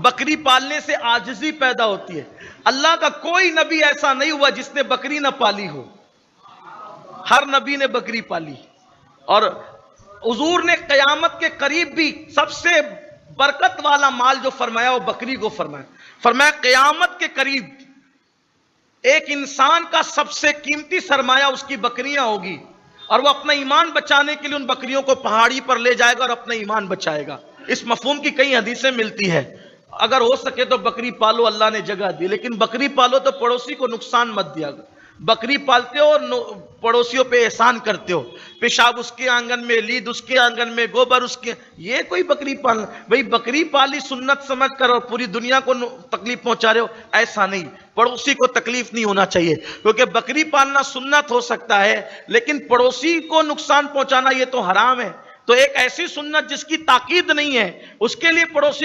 بکری پالنے سے عاجزی پیدا ہوتی ہے. اللہ کا کوئی نبی ایسا نہیں ہوا جس نے بکری نہ پالی ہو، ہر نبی نے بکری پالی. اور حضور نے قیامت کے قریب بھی سب سے برکت والا مال جو فرمایا وہ بکری کو فرمایا. فرمایا قیامت کے قریب ایک انسان کا سب سے قیمتی سرمایہ اس کی بکریاں ہوگی، اور وہ اپنا ایمان بچانے کے لیے ان بکریوں کو پہاڑی پر لے جائے گا اور اپنا ایمان بچائے گا. اس مفہوم کی کئی حدیثیں ملتی ہیں. اگر ہو سکے تو بکری پالو، اللہ نے جگہ دی، لیکن بکری پالو تو پڑوسی کو نقصان مت دیا گا. بکری پالتے ہو اور پڑوسیوں پہ احسان کرتے ہو، پیشاب اس کے آنگن میں، لید اس کے آنگن میں، گوبر اس کے، یہ کوئی بکری پالنا؟ بھئی بکری پالی سنت سمجھ کر اور پوری دنیا کو تکلیف پہنچا رہے ہو، ایسا نہیں. پڑوسی کو تکلیف نہیں ہونا چاہیے، کیونکہ بکری پالنا سنت ہو سکتا ہے لیکن پڑوسی کو نقصان پہنچانا یہ تو حرام ہے. تو ایک ایسی سنت جس کی تاکید نہیں ہے، اس کے لیے پڑوسی کو